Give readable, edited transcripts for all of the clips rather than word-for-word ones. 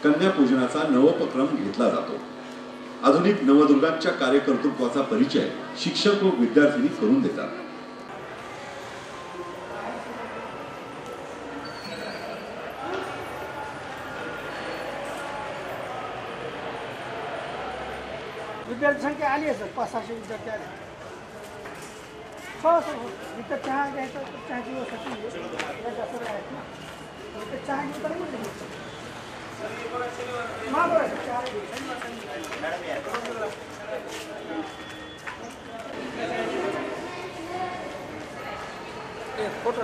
कन्यापूजनाचा नवोपक्रम घेतला जातो। आधुनिक नवदुर्गांच्या कार्यकर्तृत्वाचा परिचय शिक्षक व विद्यार्थी करून देतात। विद्यार्थी संख्या आली आहे सर, 500-600 विद्यार्थी आले। हो सर, इथं चहा घ्यायचं तर चहाची व्यवस्था केली आहे ना, इथं चहा घेऊन तर म्हणजे फोटो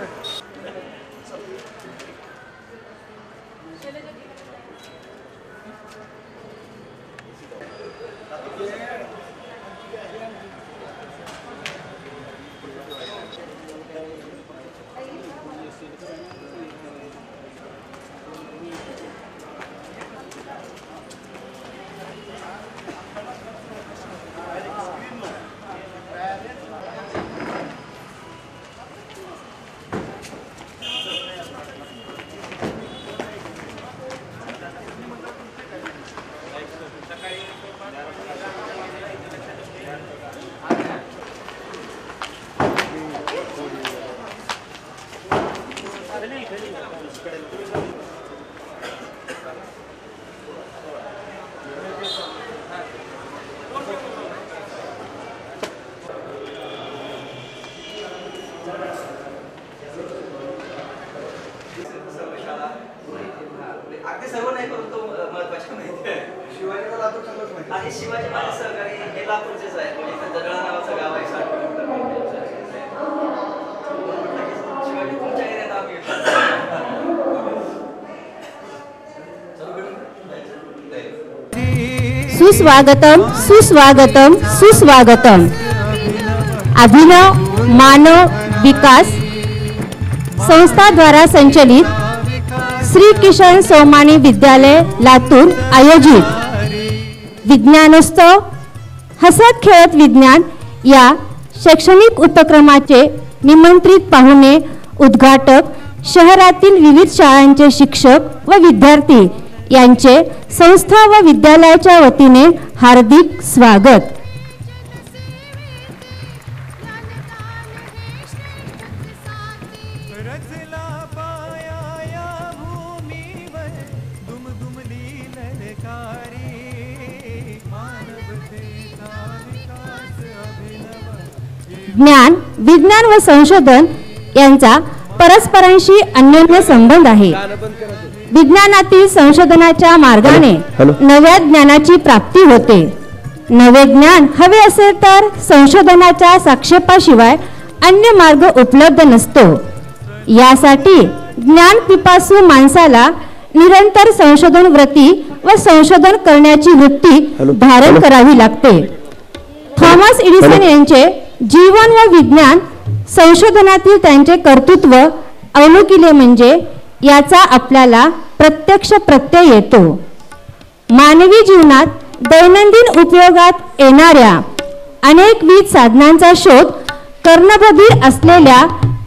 सर्व नाही परंतु महत्त्वाच्या माहिती आहे। शिवाजीला लातूर संघच माहिती आणि शिवाजी माझे सहकारी हे लातूरचेच आहे, म्हणजे दगडा नावाचं गाव आहे 60 किलोमीटर। शिवाजी तुमच्या एरियात आम्ही सुस्वागतम सुस्वागतम सुस्वागतम। अभिनव मानव विकास संस्था द्वारा संचलित श्री किशन सोमानी विद्यालय लातूर आयोजित विज्ञानोत्सव हसत खेळत विज्ञान या शैक्षणिक उपक्रमाचे निमंत्रित पाहुणे उद्घाटक शहरातील विविध शाळांचे शिक्षक व विद्यार्थी यांचे संस्था व विद्यालयाच्या वतीने हार्दिक स्वागत। ज्ञान विज्ञान व संशोधन यांचा परस्परांशी अन्योन्य संबंध आहे। विज्ञानातील संशोधनाच्या मार्गाने नव्या ज्ञानाची प्राप्ती होते। नवे ज्ञान हवे असेल तर संशोधनाच्या साक्षेपाशिवाय अन्य मार्ग उपलब्ध नसतो। यासाठी ज्ञान पिपासू माणसाला निरंतर संशोधन व्रती व संशोधन करण्याची वृत्ती धारण करावी लागते। थॉमस एडिसन यांचे जीवन व विज्ञान संशोधनातील त्यांचे कर्तृत्व अवलोकिले म्हणजे याचा आपल्याला प्रत्यक्ष प्रत्यय येतो। मानवी जीवनात दैनंदिन उपयोगात येणाऱ्या अनेकविध साधनांचा शोध कर्णबधीर असलेल्या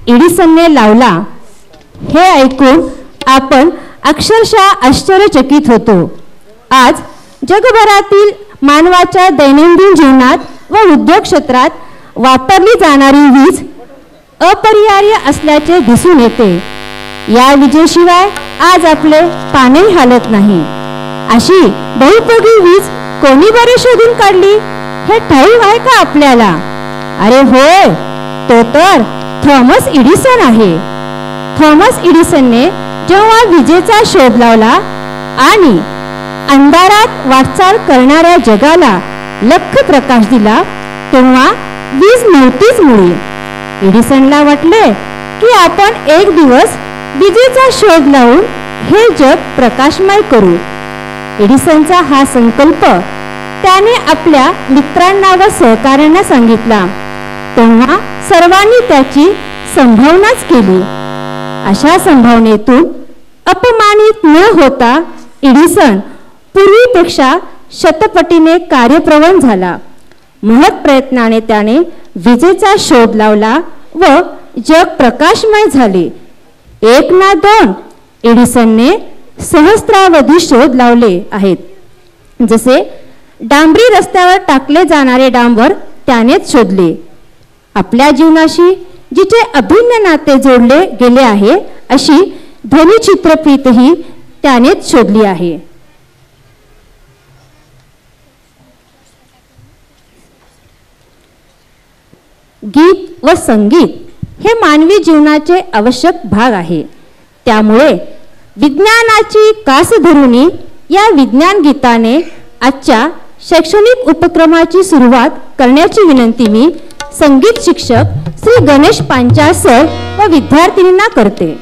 एडिसनने लावला। हे ऐकून आपण अक्षरशः आश्चर्यचकित होतो। आज जगभरातील मानवाच्या दैनंदिन जीवनात व उद्योग क्षेत्रात वापरली जाणारी वीज अपरिहार्य असल्याचे दिसून येते। या विजेशिवाय आज आपले पाणही हालत नाही। अशी बहुपयोगी वीज कोणी बरे शोधून काढली हे ठाऊक आहे का आपल्याला? अरे होय, तो तर थॉमस एडिसन आहे. थॉमस एडिसनने जेव्हा विजेचा शोध लावला आणि अंधारात वाटचाल करणाऱ्या जगाला लख प्रकाश दिला, तेव्हा वीज नव्हतीच मुळी. एडिसनला वाटले की आपण एक दिवस विजेचा शोध लावून हे जग प्रकाशमय करू. एडिसनचा हा संकल्प त्याने आपल्या मित्रांना व सहकाऱ्यांना सांगितला. तेव्हा सर्वांनी त्याची संभावनाच केली. अशा संभावनेतून अपमानित न होता एडिसन पूर्वीपेक्षा शतपटीने कार्यप्रवण झाला. महत् प्रयत्नाने त्याने विजेचा शोध लावला व जग प्रकाशमय झाले. एक ना दोन, एडिसनने सहस्रावधी शोध लावले आहेत. जसे डांबरी रस्त्यावर टाकले जाणारे डांबर त्यानेच शोधले. आपल्या जीवनाशी जिचे अभिन्न नाते जोडले गेले आहे अशी ध्वनिचित्रफीतही त्यानेच शोधली आहे. गीत व संगीत हे मानवी जीवनाचे आवश्यक भाग आहे. त्यामुळे विज्ञानाची कास धरुनी या विज्ञान गीताने आजच्या शैक्षणिक उपक्रमाची सुरुवात करण्याची विनंती मी संगीत शिक्षक श्री गणेश पांचाळ सर व विद्यार्थिनींना करते.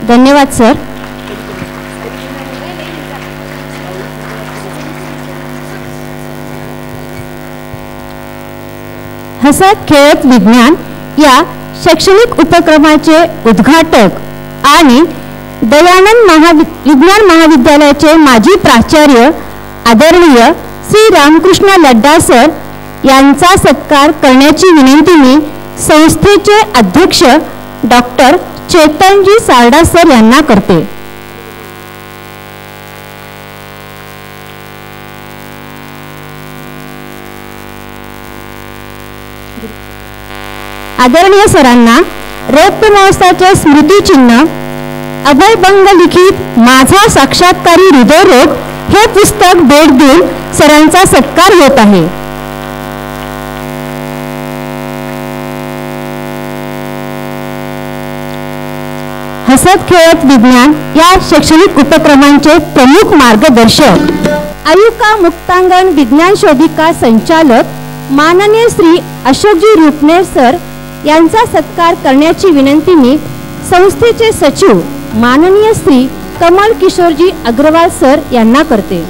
धन्यवाद सर. हसत खेळत विज्ञान या शैक्षणिक उपक्रमाचे उद्घाटक आणि दयानंद विज्ञान महाविद्यालयाचे माजी प्राचार्य आदरणीय श्री रामकृष्ण लड्डा सर यांचा सत्कार करण्याची विनंती मी संस्थेचे अध्यक्ष डॉक्टर चेतनजी सारडा सर यांना करते. आदरणीय सरांना रौप्य महोत्सवाचे स्मृतिचिन्ह अभयभंग लिखित माझा साक्षात्कारी हृदयरोग हे पुस्तक भेट देऊन सरांचा सत्कार होत आहे. हसत खेळत विज्ञान या शैक्षणिक उपक्रमांचे प्रमुख मार्गदर्शक आयुका मुक्तांगण विज्ञान शोधिका संचालक माननीय श्री अशोकजी रुपनेर सर यांचा सत्कार करण्याची विनंती मी संस्थेचे सचिव माननीय श्री कमल किशोरजी अग्रवाल सर यांना करते.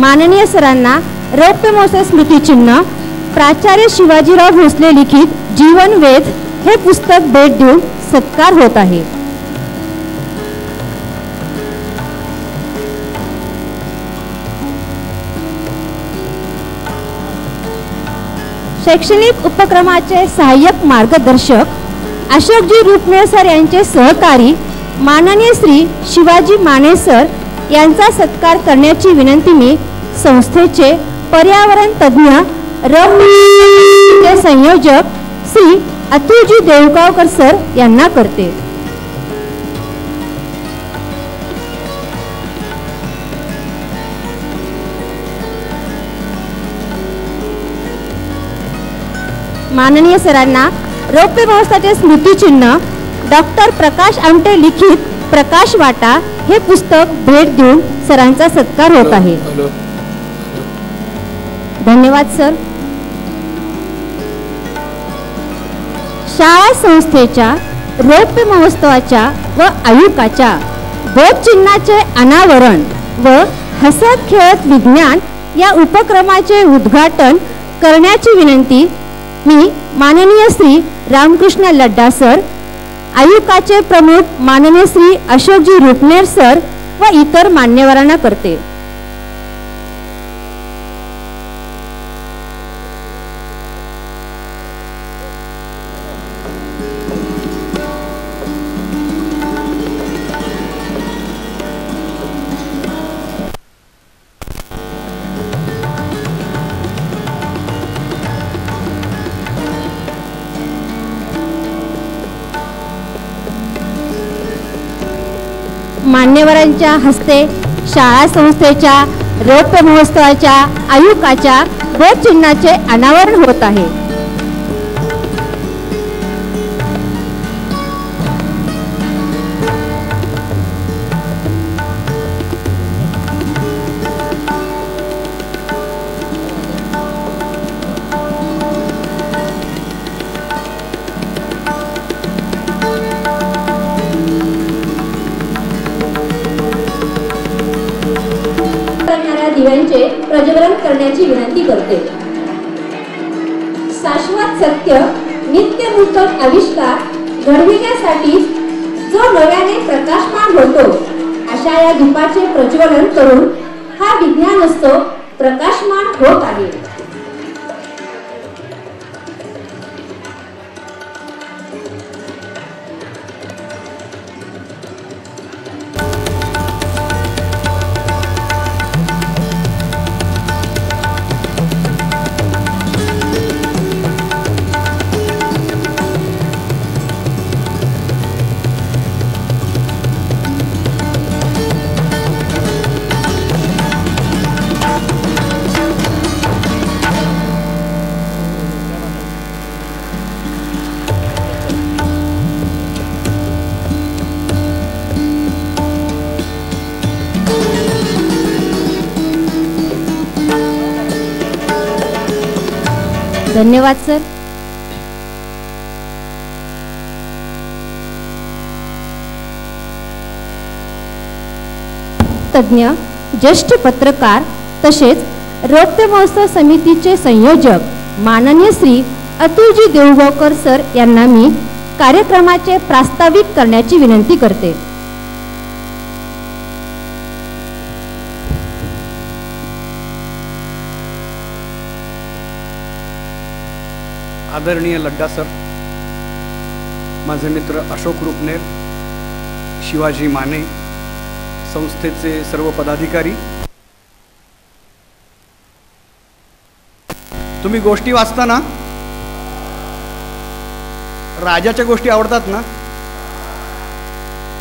माननीय सरांना रौप्य महोत्सव स्मृतिचिन्ह प्राचार्य शिवाजीराव भोसले लिखित जीवन वेध हे पुस्तक भेट देऊन सत्कार होत आहे. शैक्षणिक उपक्रमाचे सहाय्यक मार्गदर्शक अशोकजी रुपनेर सर यांचे सहकारी माननीय श्री शिवाजी माने सर यांचा सत्कार करण्याची विनंती मी संस्थेचे पर्यावरण तज्ज्ञ रौप्य संयोजक श्री अतुलजी देवगावकर सर यांना करते. माननीय सरांना रौप्य महोत्सवाचे स्मृतिचिन्ह डॉक्टर प्रकाश आमटे लिखित प्रकाश वाटा हे पुस्तक भेट देऊन सरांचा सत्कार होत आहे. धन्यवाद सर. शाळा संस्थेच्या रौप्य महोत्सवाच्या व आयुकाच्या बोधचिन्हाचे अनावरण व हसत खेळत विज्ञान या उपक्रमाचे उद्घाटन करण्याची विनंती मी माननीय श्री रामकृष्ण लड्डा सर, आयुकाचे प्रमुख माननीय श्री अशोकजी रुपनेर सर व इतर मान्यवरांना करते. मान्यवरांच्या हस्ते शाळा संस्थेच्या रौप्य महोत्सवाच्या आयुकाच्या बोधचिन्हाचे अनावरण होत आहे. दिव्यांचे प्रज्वलन करण्याची विनंती करते. शाश्वत सत्य नित्य नूतन आविष्कार घडविण्यासाठी जो नव्याने प्रकाशमान होतो अशा या दीपाचे प्रज्वलन करून हा विज्ञानोत्सव प्रकाशमान होत आहे. धन्यवाद सर. तज्ञ ज्येष्ठ पत्रकार तसेच रौप्य महोत्सव समितीचे संयोजक माननीय श्री अतुलजी देऊळगावकर सर यांना मी कार्यक्रमाचे प्रास्ताविक करण्याची विनंती करते. आदरणीय लड्डा सर, माझे मित्र अशोक रुपनेर, शिवाजी माने, संस्थेचे सर्व पदाधिकारी, तुम्ही गोष्टी वाचता ना? राजाच्या गोष्टी आवडतात ना?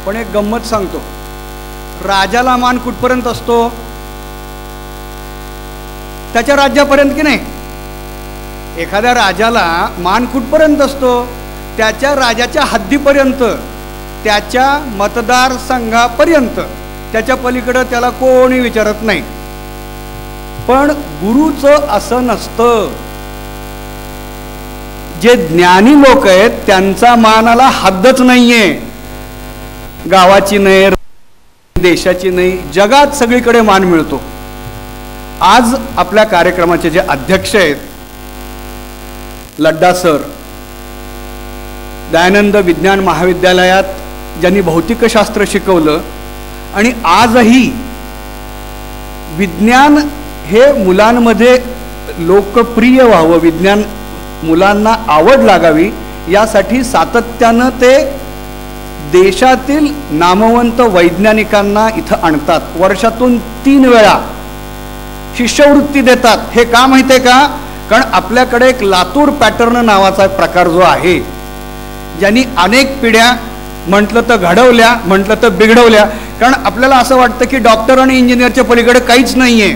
पण एक गंमत सांगतो, राजाला मान कुठपर्यंत असतो? त्याच्या राज्यापर्यंत की नाही? एखाद्या राजाला मान कुठपर्यंत असतो? त्याच्या राजाच्या हद्दीपर्यंत, त्याच्या मतदारसंघापर्यंत. त्याच्या पलीकडे त्याला कोणी विचारत नाही. पण गुरुचं असं नसतं. जे ज्ञानी लोक आहेत त्यांचा मानाला हद्दच नाहीये. गावाची नाही, देशाची नाही, जगात सगळीकडे मान मिळतो. आज आपल्या कार्यक्रमाचे जे अध्यक्ष आहेत लड्डा सर, दयानंद विज्ञान महाविद्यालयात ज्यांनी भौतिकशास्त्र शिकवलं आणि आजही विज्ञान हे मुलांमध्ये लोकप्रिय व्हावं, विज्ञान मुलांना आवड लागावी यासाठी सातत्यानं ते देशातील नामवंत वैज्ञानिकांना इथं आणतात. वर्षातून 3 वेळा शिष्यवृत्ती देतात. हे का माहिती आहे का? कारण आपल्याकडे एक लातूर पॅटर्न नावाचा प्रकार जो आहे, ज्यांनी अनेक पिढ्या म्हटलं तर घडवल्या, म्हटलं तर बिघडवल्या. कारण आपल्याला असं वाटतं की डॉक्टर आणि इंजिनियरच्या पलीकडे काहीच नाहीये.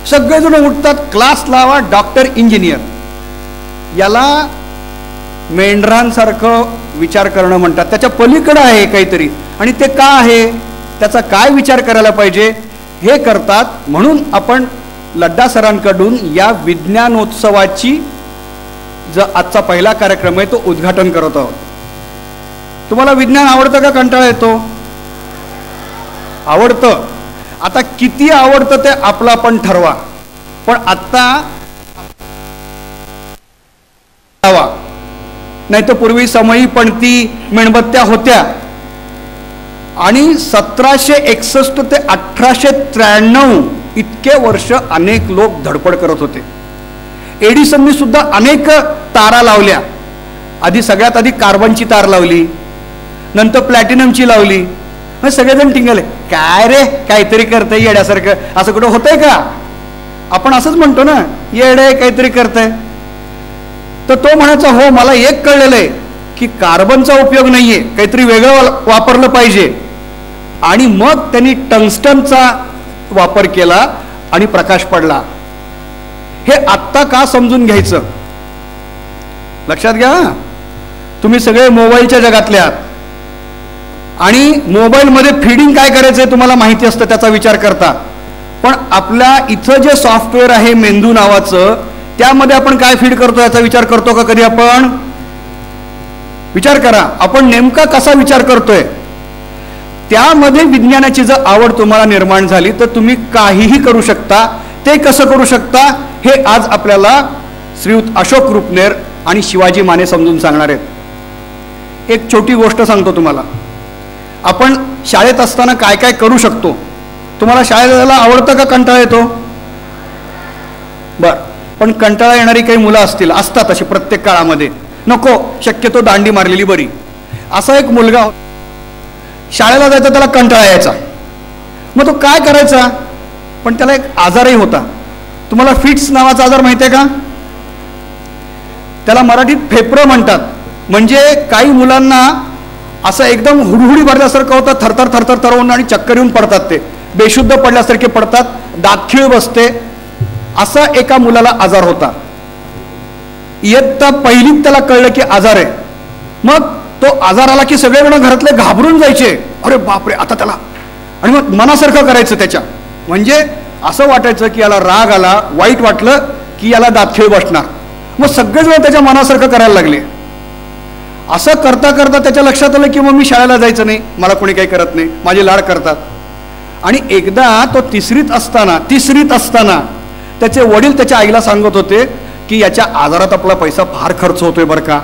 सगळेजण उठतात, क्लास लावा, डॉक्टर इंजिनियर. याला मेंढरांसारखं विचार करणं म्हणतात. त्याच्या पलीकडे आहे काहीतरी, आणि ते का आहे, त्याचा काय विचार करायला पाहिजे हे करतात. म्हणून आपण लड्डा सरांकडून या विज्ञानोत्सवाची जो आजचा पहिला कार्यक्रम आहे तो उद्घाटन करत आहोत. तुम्हाला विज्ञान आवडतं का कंटाळा येतो? आवडतं. आता किती आवडतं ते आपलं आपण ठरवा. पण आत्ता नाही तर पूर्वी समयी पणती मेणबत्त्या होत्या आणि 1761 ते 1893 इतके वर्ष अनेक लोक धडपड करत होते. एडिसननी सुद्धा अनेक तारा लावल्या. आधी सगळ्यात आधी कार्बनची तार लावली, नंतर प्लॅटिनमची लावली. मग सगळेजण टिंगले, काय रे काहीतरी करतंय येड्यासारखं, असं कुठं होतंय का? आपण असंच म्हणतो ना, येडे काहीतरी करतंय. तर तो म्हणायचा, हो मला एक कळलेलं आहे की कार्बनचा उपयोग नाहीये, काहीतरी वेगळं वापरलं पाहिजे. आणि मग त्यांनी टंगस्टनचा वापर केला आणि प्रकाश पडला. हे आत्ता का समजून घ्यायचं? लक्षात घ्या, तुम्ही सगळे मोबाईलच्या जगातले आहात आणि मोबाईलमध्ये फीडिंग काय करायचंय तुम्हाला माहिती असतं, त्याचा विचार करता. पण आपल्या इथं जे सॉफ्टवेअर आहे मेंदू नावाचं, त्यामध्ये आपण काय फीड करतो याचा विचार करतो का कधी आपण? विचार करा, आपण नेमका कसा विचार करतोय. त्यामध्ये विज्ञानाची जर आवड तुम्हाला निर्माण झाली तर तुम्ही काहीही करू शकता. ते कसं करू शकता हे आज आपल्याला श्रीयुत अशोक रुपनेर आणि शिवाजी माने समजून सांगणार आहेत. एक छोटी गोष्ट सांगतो तुम्हाला. आपण शाळेत असताना काय काय करू शकतो. तुम्हाला शाळेत जायला आवडतं का कंटाळा येतो? बर, पण कंटाळा येणारी काही मुलं असतात अशी प्रत्येक काळामध्ये. नको, शक्यतो दांडी मारलेली बरी. असा एक मुलगा शाळेला जायचा, त्याला कंटाळा यायचा. मग तो काय करायचा? पण त्याला एक आजारही होता. तुम्हाला फिट्स नावाचा आजार माहिती आहे का? त्याला मराठीत फेफरं म्हणतात. म्हणजे काही मुलांना असं एकदम हुडहुडी भरल्यासारखं होतं, थरथर थरथर तरवून आणि चक्कर येऊन पडतात. ते बेशुद्ध पडल्यासारखे पडतात, दातखीळ बसते. असा एका मुलाला आजार होता. इयत्ता पहिलीत त्याला कळलं की आजार आहे. मग तो आजार आला की सगळेजण घरातले घाबरून जायचे, अरे बापरे आता त्याला. आणि मग मनासारखं करायचं त्याच्या. म्हणजे असं वाटायचं की याला राग आला, वाईट वाटलं की याला दातखीळ बसणार. मग सगळेजण त्याच्या मनासारखं करायला लागले. असं करता करता त्याच्या लक्षात आलं की मग मी शाळेला जायचं नाही, मला कोणी काही करत नाही, माझे लाड करतात. आणि एकदा तो तिसरीत असताना त्याचे वडील त्याच्या आईला सांगत होते की याच्या आजारात आपला पैसा फार खर्च होतोय बरं का,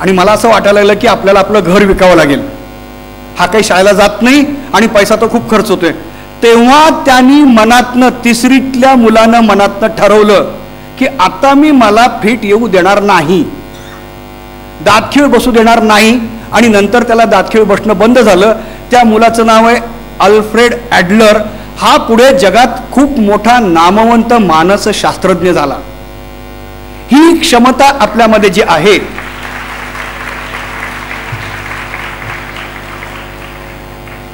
आणि मला असं वाटायला लागलं की आपल्याला आपलं घर विकावं लागेल, हा काही शाळेला जात नाही आणि पैसा तो खूप खर्च होतोय. तेव्हा त्यांनी मनातनं, तिसरीतल्या मुलानं मनातनं ठरवलं की आता मी मला फिट येऊ देणार नाही, दातखिळ बसू देणार नाही. आणि नंतर त्याला दातखिळ बसणं बंद झालं. त्या मुलाचं नाव आहे अल्फ्रेड ॲडलर. हा पुढे जगात खूप मोठा नामवंत मानसशास्त्रज्ञ झाला. ही क्षमता आपल्यामध्ये जी आहे,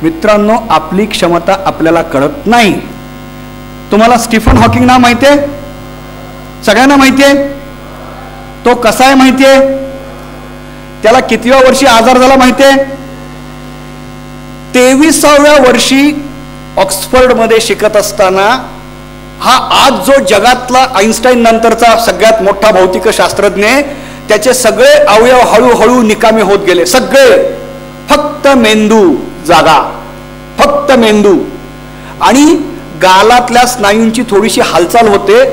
मित्रांनो, आपली क्षमता आपल्याला कळत नाही. तुम्हाला स्टीफन हॉकिंग नाव माहितीये? सगळ्यांना माहितीये? तो कसा आहे माहितीये? त्याला कितव्या वर्षी आजार झाला माहितीये? 23व्या वर्षी ऑक्सफर्ड मध्ये शिकत असताना हा आज जो जगातला आईन्स्टाईन नंतरचा सगळ्यात मोठा भौतिक शास्त्रज्ञ आहे, त्याचे सगळे अवयव हळूहळू निकामी होत गेले, सगळे. फक्त मेंदू जागा, फक्त मेंदू. आणि गालातल्या स्नायूंची थोडीशी हालचाल होते,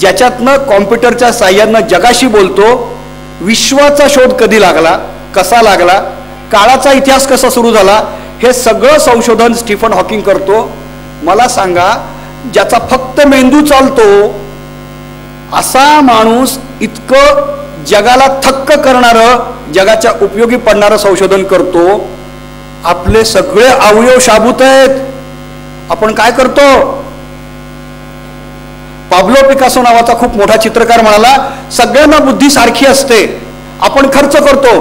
ज्याच्यातनं कॉम्प्युटरच्या साह्यानं जगाशी बोलतो. विश्वाचा शोध कधी लागला, कसा लागला, काळाचा इतिहास कसा सुरू झाला, हे सगळं संशोधन स्टीफन हॉकिंग करतो. मला सांगा, ज्याचा फक्त मेंदू चालतो असा माणूस इतकं जगाला थक्क करणारं, जगाच्या उपयोगी पडणारं संशोधन करतो. आपले सगळे अवयव शाबूत आहेत. आपण काय करतो? पाब्लो पिकासो नावाचा खूप मोठा चित्रकार म्हणाला, सगळ्यांना बुद्धी सारखी असते, आपण खर्च करतो.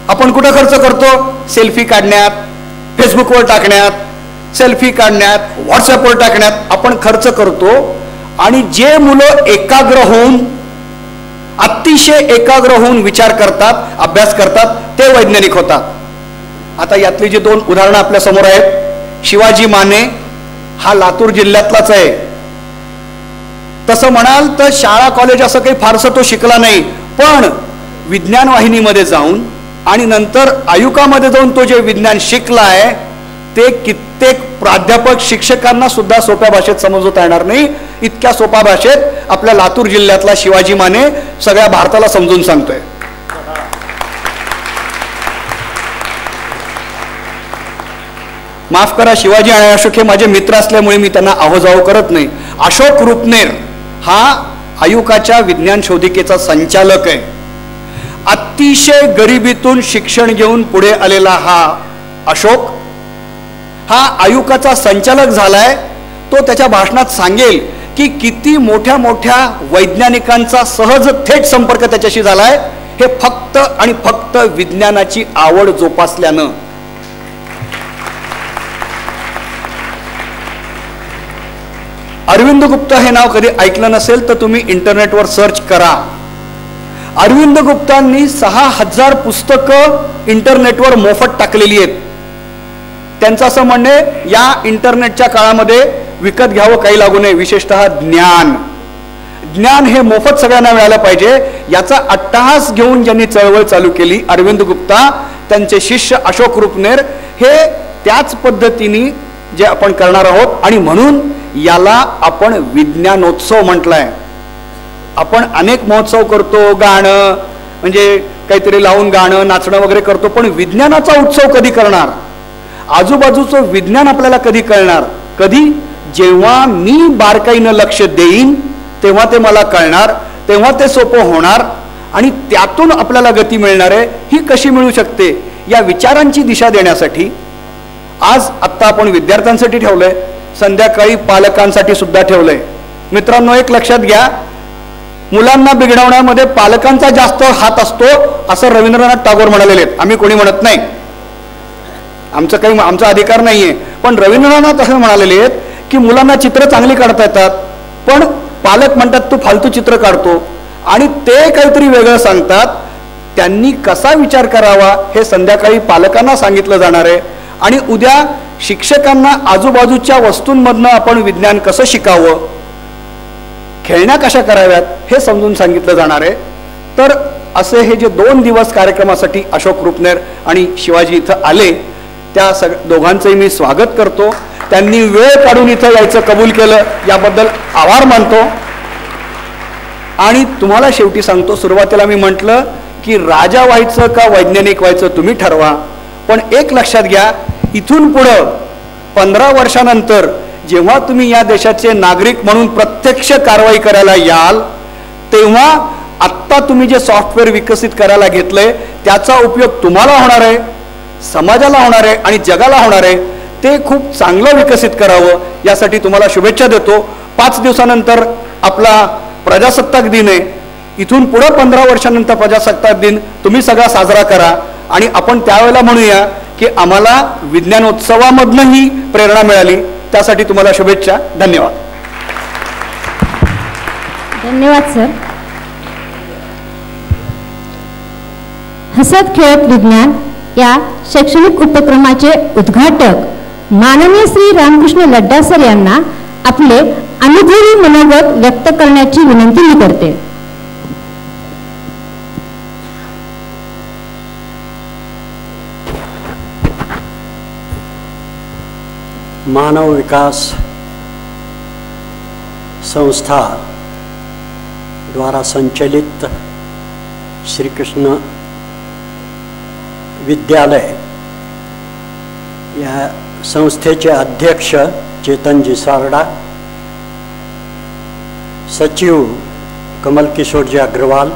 आपण कुठं खर्च करतो? सेल्फी काढण्यात, फेसबुकवर टाकण्यात, सेल्फी काढण्यात, व्हॉट्सअपवर टाकण्यात आपण खर्च करतो. आणि जे मुलं एकाग्र होऊन, अतिशय एकाग्र होऊन विचार करतात, अभ्यास करतात, ते वैज्ञानिक होतात. आता यातली जी 2 उदाहरणं आपल्या समोर आहेत. शिवाजी माने हा लातूर जिल्ह्यातलाच आहे. तसं म्हणाल तर शाळा कॉलेज असं काही फारसं तो शिकला नाही, पण विज्ञान वाहिनीमध्ये जाऊन आणि नंतर आयुकामध्ये जाऊन तो जे विज्ञान शिकलाय ते कित्येक प्राध्यापक शिक्षकांना सुद्धा सोप्या भाषेत समजवता येणार नाही. इतक्या सोप्या भाषेत आपल्या लातूर जिल्ह्यातला शिवाजी माने सगळ्या भारताला समजून सांगतोय. माफ करा, शिवाजी आणि अशोक हे माझे मित्र असल्यामुळे मी त्यांना आहोजाव करत नाही. अशोक रुपनेर हा आयुकाच्या विज्ञान शोधिकेचा संचालक आहे. अतिशय गरिबीतून शिक्षण घेऊन पुढे आलेला हा अशोक हा आयुकाचा संचालक झालाय. तो त्याच्या भाषणात सांगेल की किती मोठ्या मोठ्या वैज्ञानिकांचा सहज थेट संपर्क त्याच्याशी झालाय, हे फक्त आणि फक्त विज्ञानाची आवड जोपासल्यानं. अरविंद गुप्ता हे नाव कधी ऐकलं नसेल तर तुम्ही इंटरनेटवर सर्च करा. अरविंद गुप्तांनी 6000 पुस्तकं इंटरनेटवर मोफत टाकलेली आहेत. त्यांचं असं म्हणणे, या इंटरनेटच्या काळामध्ये विकत घ्यावं काही लागू नये, विशेषतः ज्ञान. ज्ञान हे मोफत सगळ्यांना मिळालं पाहिजे, याचा अट्टहास घेऊन ज्यांनी चळवळ चालू केली अरविंद गुप्ता, त्यांचे शिष्य अशोक रुपनेर, हे त्याच पद्धतीने जे आपण करणार आहोत. आणि म्हणून याला आपण विज्ञानोत्सव म्हटलाय. आपण अनेक महोत्सव करतो, गाणं म्हणजे काहीतरी लावून गाणं नाचणं वगैरे करतो, पण विज्ञानाचा उत्सव कधी करणार? आजूबाजूचं विज्ञान आपल्याला कधी कळणार? कधी? जेव्हा मी बारकाईनं लक्ष देईन तेव्हा ते मला कळणार, तेव्हा ते सोपं होणार आणि त्यातून आपल्याला गती मिळणार आहे. ही कशी मिळू शकते? या विचारांची दिशा देण्यासाठी आज आत्ता आपण विद्यार्थ्यांसाठी ठेवलंय, संध्याकाळी पालकांसाठी सुद्धा ठेवलंय. मित्रांनो, एक लक्षात घ्या, मुलांना बिघडवण्यामध्ये पालकांचा जास्त हात असतो असं रवींद्रनाथ टागोर म्हणालेले आहेत. आम्ही कोणी म्हणत नाही, आमचा अधिकार नाहीये, पण रवींद्रनाथ असं म्हणालेले आहेत की मुलांना चित्र चांगली काढता येतात, पण पालक म्हणतात तू फालतू चित्र काढतो आणि ते काहीतरी वेगळं सांगतात. त्यांनी कसा विचार करावा हे संध्याकाळी पालकांना सांगितलं जाणार आहे. आणि उद्या शिक्षकांना आजूबाजूच्या वस्तूंमधनं आपण विज्ञान कसं शिकावं, खेळण्या कशा कराव्यात हे समजून सांगितलं जाणार आहे. तर असे हे जे 2 दिवस कार्यक्रमासाठी अशोक रुपनेर आणि शिवाजी इथं आले, त्या दोघांचंही मी स्वागत करतो. त्यांनी वेळ काढून इथं यायचं कबूल केलं, याबद्दल आभार मानतो. आणि तुम्हाला शेवटी सांगतो, सुरुवातीला मी म्हटलं की राजा व्हायचं का वैज्ञानिक व्हायचं तुम्ही ठरवा, पण एक लक्षात घ्या, इथून पुढं 15 वर्षानंतर जेव्हा तुम्ही या देशाचे नागरिक म्हणून प्रत्यक्ष कारवाई करायला याल, तेव्हा आत्ता तुम्ही जे सॉफ्टवेअर विकसित करायला घेतलंय त्याचा उपयोग तुम्हाला होणार आहे, समाजाला होणार आहे आणि जगाला होणार आहे. ते खूप चांगलं विकसित करावं यासाठी तुम्हाला शुभेच्छा देतो. 5 दिवसानंतर आपला प्रजासत्ताक दिन आहे. इथून पुढं 15 वर्षानंतर प्रजासत्ताक दिन तुम्ही सगळा साजरा करा आणि आपण त्यावेळेला म्हणूया की आम्हाला विज्ञानोत्सवामधनंही प्रेरणा मिळाली. त्यासाठी तुम्हाला शुभेच्छा. धन्यवाद. धन्यवाद सर. हसत खेळत विज्ञान या शैक्षणिक उपक्रमाचे उद्घाटक माननीय श्री रामकृष्ण लड्डा सर यांना आपले अनुभवी मनोगत व्यक्त करण्याची विनंती मी करते. मानव विकास संस्था द्वारा संचालित श्री कृष्ण विद्यालय या संस्थेचे अध्यक्ष चेतनजी सारडा, सचिव कमल किशोरजी अग्रवाल,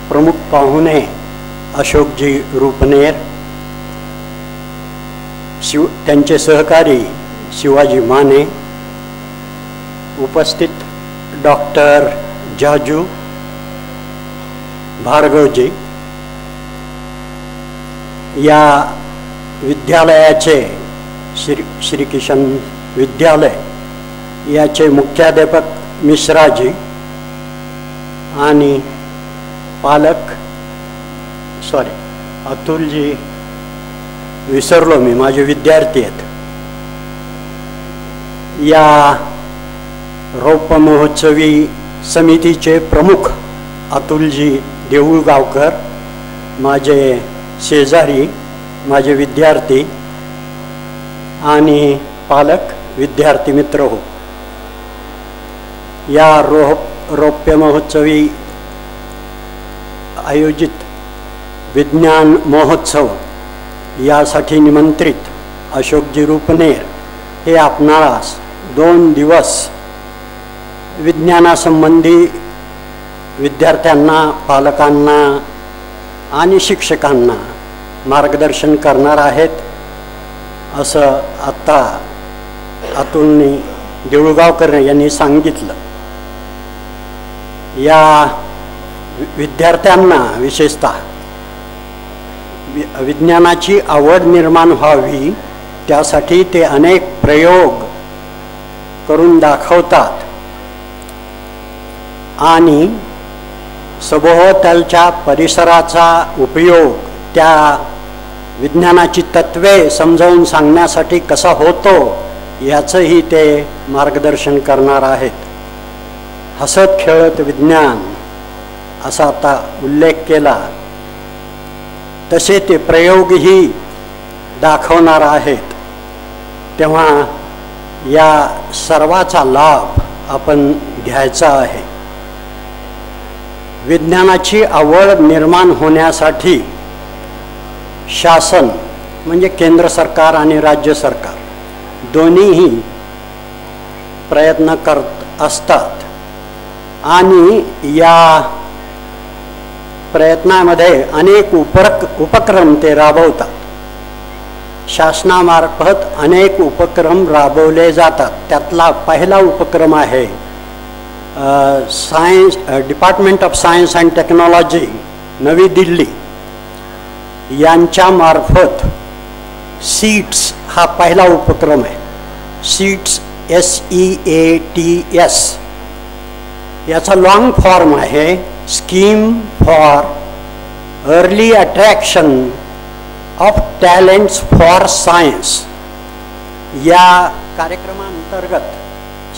प्रमुख पाहुणे अशोकजी रूपनेर, त्यांचे सहकारी शिवाजी माने, उपस्थित डॉक्टर जाजू भार्गवजी, या विद्यालयाचे श्री किशन विद्यालय याचे मुख्याध्यापक मिश्राजी आणि पालक अतुलजी, विसरलो मी, माझे विद्यार्थी आहेत. या रौप्य महोत्सवी समितीचे प्रमुख अतुलजी देऊळगावकर, माझे शेजारी, माझे विद्यार्थी आणि पालक, विद्यार्थी मित्र हो. या रौप्य महोत्सवी आयोजित विज्ञान महोत्सव यासाठी निमंत्रित अशोकजी रूपनेर हे आपणास 2 दिवस विज्ञानासंबंधी विद्यार्थ्यांना, पालकांना आणि शिक्षकांना मार्गदर्शन करणार आहेत असं आत्ता अतुलनी देऊळगावकर यांनी सांगितलं. या विद्यार्थ्यांना विशेषतः विज्ञानाची आवड निर्माण व्हावी त्यासाठी ते अनेक प्रयोग करून दाखवतात आणि सभोवतालच्या परिसराचा उपयोग त्या विज्ञानाची तत्वे समजावून सांगण्यासाठी कसा होतो याचंही ते मार्गदर्शन करणार आहेत. हसत खेळत विज्ञान असा आता उल्लेख केला तसे ते प्रयोगही दाखवणार आहेत. तेव्हा या सर्वाचा लाभ आपण घ्यायचा आहे. विज्ञानाची आवड निर्माण होण्यासाठी शासन म्हणजे केंद्र सरकार आणि राज्य सरकार दोन्हीही प्रयत्न करत असतात आणि या प्रयत्नामध्ये अनेक उपक्रम ते राबवतात. शासनामार्फत अनेक उपक्रम राबवले जातात. त्यातला पहिला उपक्रम आहे department of science and technology नवी दिल्ली यांच्या मार्फत सीट्स हा पहिला उपक्रम आहे. सीट्स SEATS याचा लॉंग फॉर्म आहे scheme for early attraction of talents for science. या कार्यक्रमाअंतर्गत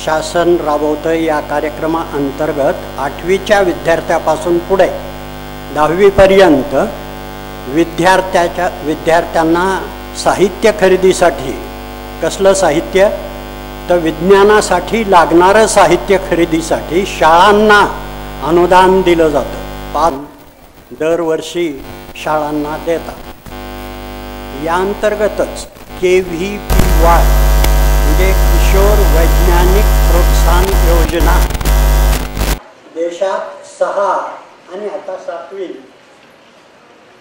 शासन राबवतं. या कार्यक्रमाअंतर्गत 8वीच्या विद्यार्थ्यापासून पुढे 10वीपर्यंत विद्यार्थ्यांना साहित्य खरेदीसाठी कसलं साहित्य? तर विज्ञानासाठी लागणारं साहित्य खरेदीसाठी शाळांना अनुदान दिलं जातं. दरवर्षी शाळांना देतात. या अंतर्गतच KVPY म्हणजे किशोर वैज्ञानिक प्रोत्साहन योजना देशात 6 आणि आता 7वी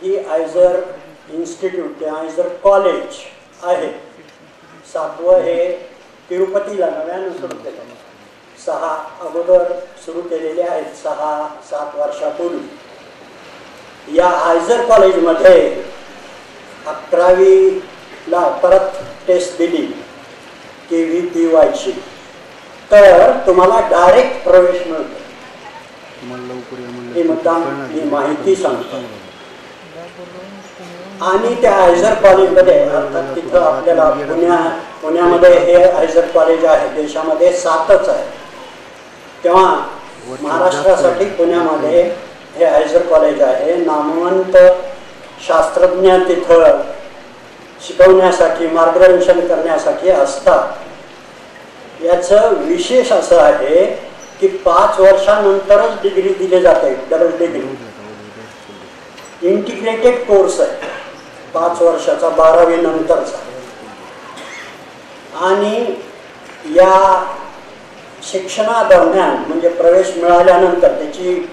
ही आयझर इन्स्टिट्यूट किंवा आयझर कॉलेज आहे. 7वं हे तिरुपतीला नव्यानं सुरू केलं. 6 अगोदर सुरू केलेले आहेत 6-7 वर्षापूर्वी. या आयझर कॉलेजमध्ये 11वीला परत टेस्ट दिली KVPYची तर तुम्हाला डायरेक्ट प्रवेश मिळतो. ही माहिती सांगतो. आणि त्या आयझर कॉलेजमध्ये अर्थात तिथं आपल्याला पुण्यामध्ये हे आयझर कॉलेज आहे. देशामध्ये 7च आहे. तेव्हा महाराष्ट्रासाठी पुण्यामध्ये हे आयझर कॉलेज आहे. नामवंत शास्त्रज्ञ तिथं शिकवण्यासाठी मार्गदर्शन करण्यासाठी असतात. याचं विशेष असं आहे की 5 वर्षानंतरच डिग्री दिली जाते. डबल डिग्री इंटिग्रेटेड कोर्स आहे 5 वर्षाचा 12वी नंतरचा. आणि या शिक्षणादरम्यान म्हणजे प्रवेश मिळाल्यानंतर त्याची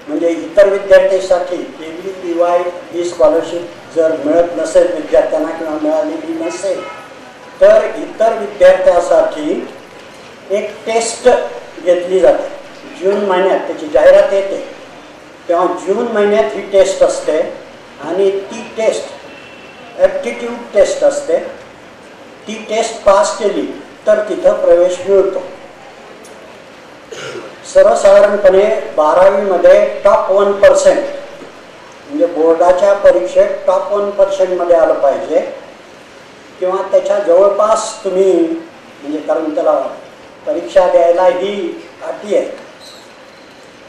म्हणजे इतर विद्यार्थ्यांसाठी KVPY ही स्कॉलरशिप जर मिळत नसेल विद्यार्थ्यांना किंवा मिळालेली नसेल तर इतर विद्यार्थ्यांसाठी एक टेस्ट घेतली जाते. जून महिन्यात त्याची जाहिरात येते तेव्हा जून महिन्यात ही टेस्ट असते आणि ती टेस्ट ॲप्टिट्यूड टेस्ट असते. ती टेस्ट पास केली तर तिथं प्रवेश मिळतो. सर्वसाधारणपणे 12वीमध्ये टॉप 1% म्हणजे बोर्डाच्या परीक्षेत टॉप 1% मध्ये आलं पाहिजे किंवा त्याच्या जवळपास तुम्ही म्हणजे कारण त्याला परीक्षा द्यायला ही अटी आहे.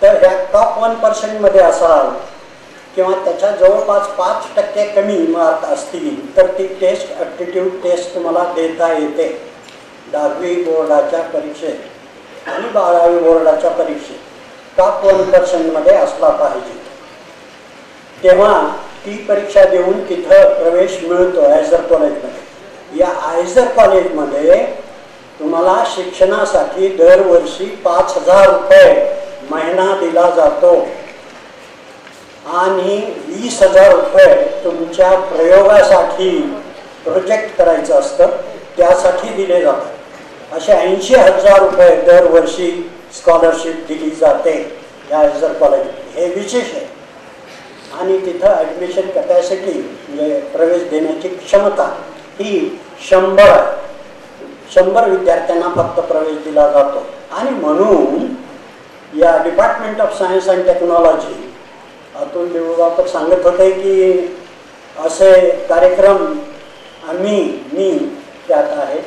तर ह्या टॉप 1% मध्ये असाल किंवा त्याच्या जवळपास 5% कमी मार्क असतील तर ती टेस्ट ॲप्टिट्यूड टेस्ट तुम्हाला देता येते. 10वी बोर्डाच्या परीक्षेत आणि 12वी बोर्डाच्या परीक्षेत टॉप 1% मध्ये असला पाहिजे. तेव्हा ती परीक्षा देऊन तिथं प्रवेश मिळतो आयझर कॉलेजमध्ये. या आयझर कॉलेजमध्ये तुम्हाला शिक्षणासाठी दरवर्षी 5,000 रुपये महिना दिला जातो आणि 20,000 रुपये तुमच्या प्रयोगासाठी प्रोजेक्ट करायचं असतं त्यासाठी दिले जातात. असे 80,000 रुपये दरवर्षी स्कॉलरशिप दिली जाते या आयझर कॉलेज. हे विशेष आहे. आणि तिथं ॲडमिशन कॅपॅसिटी म्हणजे प्रवेश देण्याची क्षमता ही 100 आहे. 100 विद्यार्थ्यांना फक्त प्रवेश दिला जातो. आणि म्हणून या department of science and technology Atul Deulgaonkar सांगत होते की असे कार्यक्रम मी त्यात आहे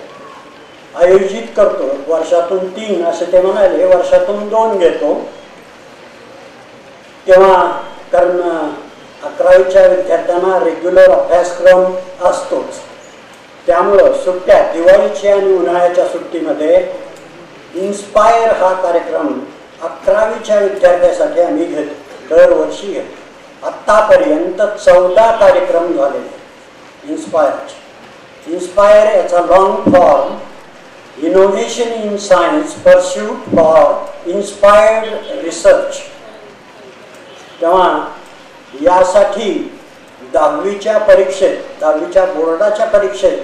आयोजित करतो. वर्षातून 3 असे ते म्हणाले. वर्षातून 2 घेतो. तेव्हा कारण 11वीच्या विद्यार्थ्यांना रेग्युलर अभ्यासक्रम असतोच. त्यामुळं सुट्ट्या दिवाळीच्या आणि उन्हाळ्याच्या सुट्टीमध्ये इन्स्पायर हा कार्यक्रम 11वीच्या विद्यार्थ्यांसाठी आम्ही घेतो. दरवर्षी घेतो. आत्तापर्यंत 14 कार्यक्रम झालेले इन्स्पायरचे. इन्स्पायर याचा long form innovation in science pursuit for inspired research. तेव्हा यासाठी 10वीच्या परीक्षेत 10वीच्या बोर्डाच्या परीक्षेत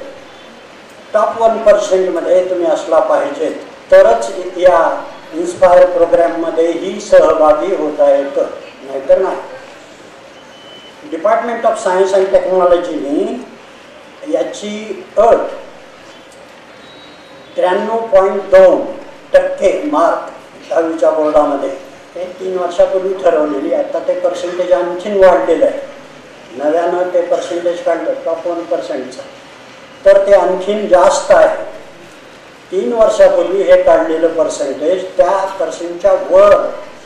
टॉप 1% मध्ये तुम्ही असला पाहिजे तरच या इन्स्पायर प्रोग्राममध्येही सहभागी होता येतं. नाहीतर नाही. डिपार्टमेंट ऑफ सायन्स अँड टेक्नॉलॉजीने याची अट 93.2% मार्क 10वीच्या बोर्डामध्ये ते 3 वर्षापूर्वी ठरवलेली. आता ते पर्सेंटेज आणखीन वाढलेलं आहे. नव्यानं ते पर्सेंटेज काढलं टॉप 1%चं तर ते आणखीन जास्त आहे. 3 वर्षापूर्वी हे काढलेलं पर्सेंटेज त्या पर्सेंटच्या वर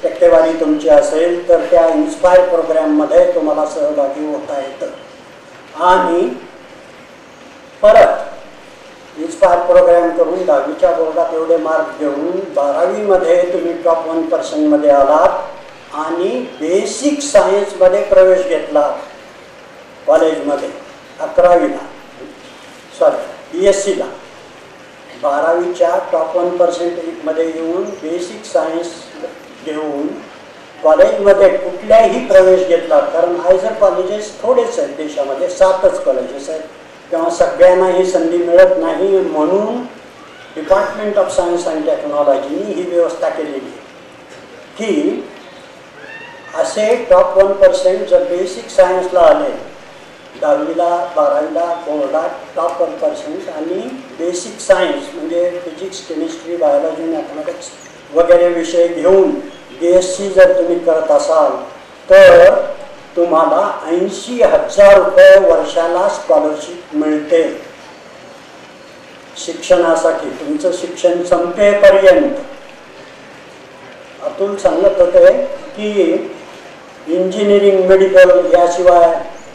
टक्केवारी तुमची असेल तर त्या इन्स्पायर प्रोग्राममध्ये तुम्हाला सहभागी होता येतं. आणि परत इन्स्पायर प्रोग्राम करून 10वीच्या बोर्डात एवढे मार्क घेऊन 12वीमध्ये तुम्ही टॉप 1% आलात आणि बेसिक सायन्समध्ये प्रवेश घेतला कॉलेजमध्ये 11वीला BScला 12वीच्या टॉप 1% येऊन बेसिक सायन्स घेऊन कॉलेजमध्ये कुठल्याही प्रवेश घेतला, कारण हायझर कॉलेजेस थोडेच आहेत देशामध्ये, 7च कॉलेजेस आहेत, तेव्हा सगळ्यांना ही संधी मिळत नाही, म्हणून डिपार्टमेंट ऑफ सायन्स अँड टेक्नॉलॉजीनी ही व्यवस्था केलेली आहे की असे टॉप 1% जर बेसिक सायन्सला आले 10वीला 12वीला बोर्डात टॉप 1% आणि बेसिक सायन्स म्हणजे फिजिक्स केमिस्ट्री बायोलॉजी मॅथमॅटिक्स वगैरे विषय घेऊन BSc जर तुम्ही करत असाल तर तुम्हाला 80,000 रुपये वर्षाला स्कॉलरशिप मिळते शिक्षणासाठी, तुमचं शिक्षण संपेपर्यंत. अतुल सांगत होते की इंजिनिअरिंग मेडिकल याशिवाय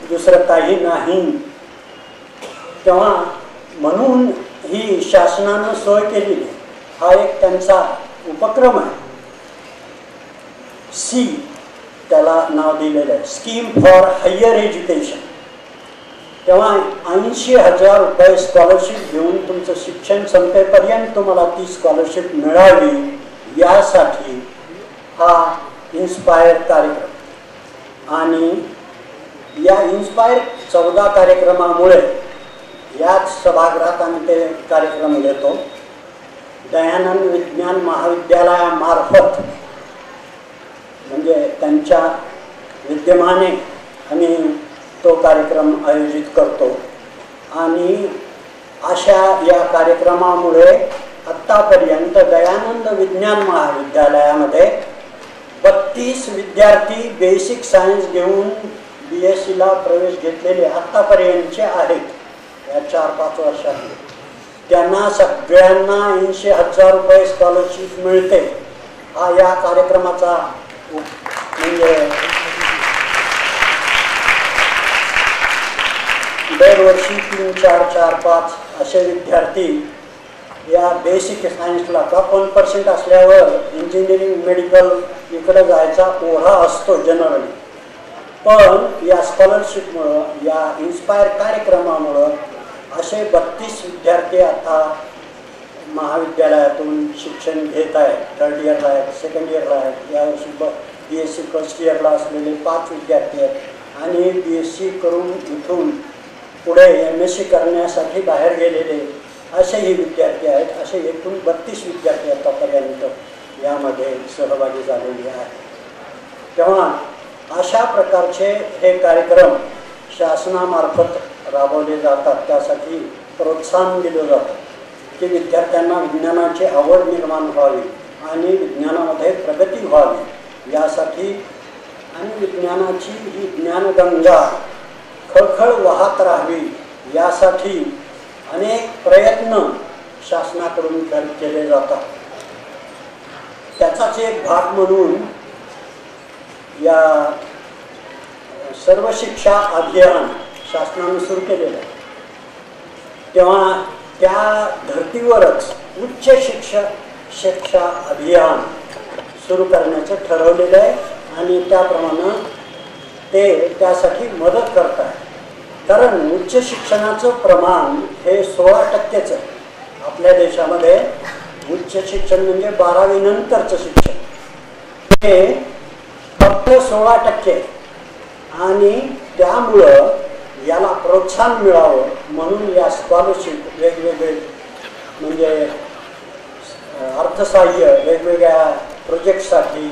दुसरं काही नाही, तेव्हा म्हणून ही शासनानं सोय केलेली, हा एक त्यांचा उपक्रम आहे. सी त्याला नाव दिलेलं आहे, स्कीम फॉर हायर एज्युकेशन. तेव्हा 80,000 रुपये स्कॉलरशिप घेऊन तुमचं शिक्षण संपेपर्यंत तुम्हाला ती स्कॉलरशिप मिळावी यासाठी हा इन्स्पायर कार्यक्रम. आणि या इन्स्पायर 14 कार्यक्रमामुळे याच सभागृहात आम्ही ते कार्यक्रम घेतो. दयानंद विज्ञान महाविद्यालयामार्फत म्हणजे त्यांच्या विद्यमाने आम्ही तो कार्यक्रम आयोजित करतो. आणि अशा या कार्यक्रमामुळे आत्तापर्यंत दयानंद विज्ञान महाविद्यालयामध्ये 32 विद्यार्थी बेसिक सायन्स घेऊन BScला प्रवेश घेतलेले आत्तापर्यंतचे आहेत या 4-5 वर्षात. त्यांना सगळ्यांना 80,000 रुपये स्कॉलरशिप मिळते. हा या कार्यक्रमाचा म्हणजे दरवर्षी 3, 4, 4, 5 असे विद्यार्थी या बेसिक सायन्सला टॉप 1% असल्यावर इंजिनिअरिंग मेडिकल इकडे जायचा ओढा असतो जनरली, पण या स्कॉलरशिपमुळं या इन्स्पायर कार्यक्रमामुळं असे 32 विद्यार्थी आता महाविद्यालयातून शिक्षण घेत आहेत. 3rd इयरला आहेत, 2nd इयरला आहेत. यावर्षी BSc 1st इयरला असलेले 5 विद्यार्थी आहेत आणि BSc करून इथून पुढे MSc करण्यासाठी बाहेर गेलेले असेही विद्यार्थी आहेत. असे एकूण 32 विद्यार्थी आतापर्यंत यामध्ये सहभागी झालेले आहेत. तेव्हा अशा प्रकारचे हे कार्यक्रम शासनामार्फत राबवले जातात. त्यासाठी प्रोत्साहन दिलं जातं की विद्यार्थ्यांना विज्ञानाची आवड निर्माण व्हावी आणि विज्ञानामध्ये प्रगती व्हावी यासाठी, आणि विज्ञानाची ही ज्ञानगंगा खळखळ वाहत राहावी यासाठी अनेक प्रयत्न शासनाकडून केले जातात. त्याचाच एक भाग म्हणून या सर्व शिक्षा अभियान शासनाने सुरू केलेलं आहे. तेव्हा त्या धर्तीवरच उच्च शिक्षा अभियान सुरू करण्याचं ठरवलेलं आहे आणि त्याप्रमाणे ते त्यासाठी मदत करत आहे. कारण उच्च शिक्षणाचं प्रमाण हे 16%च आहे आपल्या देशामध्ये. उच्च शिक्षण म्हणजे 12वी नंतरचं शिक्षण हे फक्त 16% आणि त्यामुळं याला प्रोत्साहन मिळावं म्हणून या स्कॉलरशिप वेगवेगळे म्हणजे अर्थसहाय्य वेगवेगळ्या प्रोजेक्टसाठी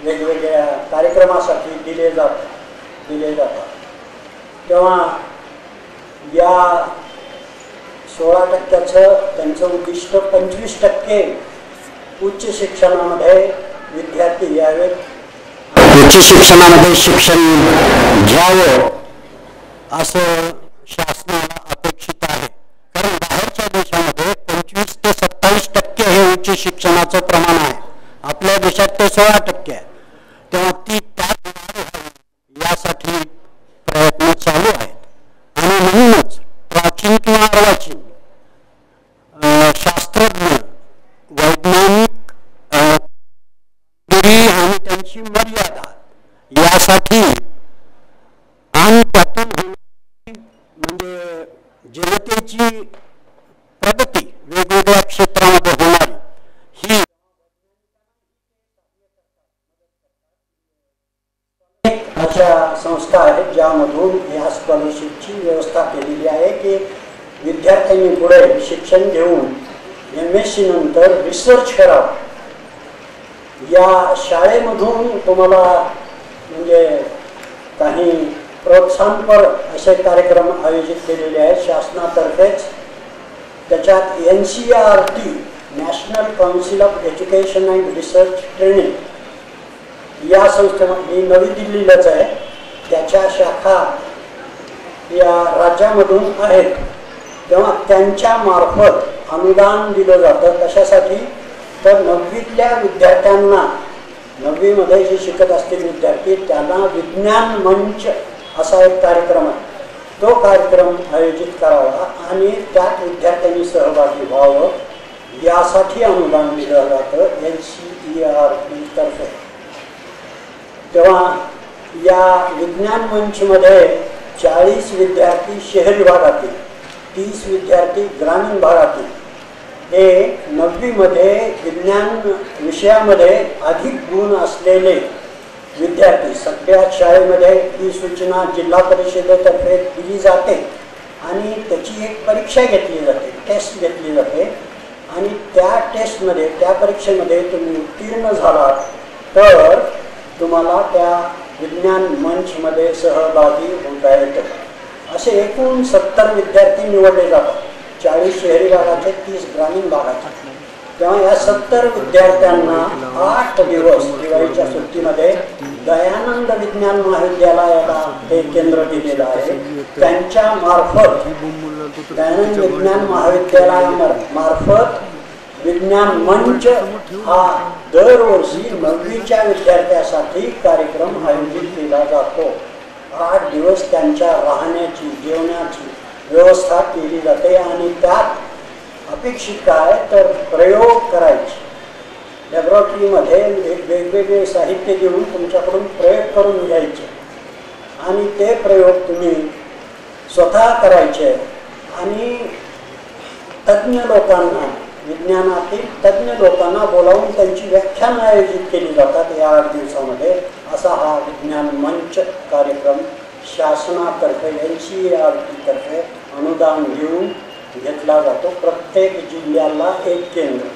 वेगवेगळ्या कार्यक्रमासाठी दिले जातात. तेव्हा या 16%चं त्यांचं उद्दिष्ट 25% उच्च शिक्षणामध्ये विद्यार्थी यावेत, उच्च शिक्षणामध्ये शिक्षण घ्यावं असं शासनाला अपेक्षित आहे. कारण बाहेरच्या देशामध्ये 25 ते 27% हे उच्च शिक्षणाचं प्रमाण आहे. आपल्या देशात ते 16% आहे. तेव्हा ती त्यात वाढ व्हावी यासाठी प्रयत्न चालू आहेत. आणि म्हणूनच प्राचीन किंवा अर्वाचीन जातात यासाठी आणि त्यातून म्हणजे जनतेची प्रगती वेगवेगळ्या क्षेत्रामध्ये होणारी ही अशा संस्था आहेत ज्यामधून या स्कॉलरशिपची व्यवस्था केलेली आहे की विद्यार्थ्यांनी पुढे शिक्षण घेऊन MSc नंतर रिसर्च करावं. या शाळेमधून तुम्हाला म्हणजे काही प्रोत्साहनपर असे कार्यक्रम आयोजित केलेले आहेत शासनातर्फेच. त्याच्यात NCERT national council of education and research training या संस्थेमध्ये नवी दिल्लीलाच आहे. त्याच्या शाखा या राज्यामधून आहेत. तेव्हा त्यांच्या मार्फत अनुदान दिलं जातं. कशासाठी तर 9वीतल्या विद्यार्थ्यांना 9वीमध्ये जे शिकत असतील विद्यार्थी त्यांना विज्ञान मंच असा एक कार्यक्रम आहे. तो कार्यक्रम आयोजित करावा आणि त्यात विद्यार्थ्यांनी सहभागी व्हावं यासाठी अनुदान दिलं जातं NCERT तर्फे. तेव्हा या विज्ञान मंचमध्ये 40 विद्यार्थी शहरी भागातील 30 विद्यार्थी ग्रामीण भागातील हे 9वीमध्ये विज्ञान विषयामध्ये अधिक गुण असलेले विद्यार्थी सगळ्या शाळेमध्ये ही सूचना जिल्हा परिषदेतर्फे दिली जाते आणि त्याची एक परीक्षा घेतली जाते, टेस्ट घेतली जाते आणि त्या टेस्टमध्ये त्या परीक्षेमध्ये तुम्ही उत्तीर्ण झालात तर तुम्हाला त्या विज्ञान मंचमध्ये सहभागी होता येतं. असे एकूण 70 विद्यार्थी निवडले जातात. 40 शहरी भागाचे 30 ग्रामीण भागाचे. तेव्हा या 70 विद्यार्थ्यांना 8 दिवस दिवाळीच्या सुट्टीमध्ये दयानंद विज्ञान महाविद्यालयाला हे केंद्र दिलेलं आहे. त्यांच्या मार्फत दयानंद विज्ञान महाविद्यालयामार्फत विज्ञान मंच हा दरवर्षी 9वीच्या विद्यार्थ्यासाठी कार्यक्रम आयोजित केला जातो. 8 दिवस त्यांच्या राहण्याची जेवणाची व्यवस्था केली जाते आणि त्यात अपेक्षित काय तर प्रयोग करायचे. लॅबोरेटरीमध्ये वेगवेगळे साहित्य देऊन तुमच्याकडून प्रयोग करून घ्यायचे आणि ते प्रयोग तुम्ही स्वतः करायचे आणि तज्ज्ञ लोकांना विज्ञानातील तज्ज्ञ लोकांना बोलावून त्यांची व्याख्यानं आयोजित केली जातात या 8 दिवसामध्ये. असा हा विज्ञान मंच कार्यक्रम शासनातर्फे NCERT तर्फे अनुदान घेऊन घेतला जातो. प्रत्येक जिल्ह्याला एक केंद्र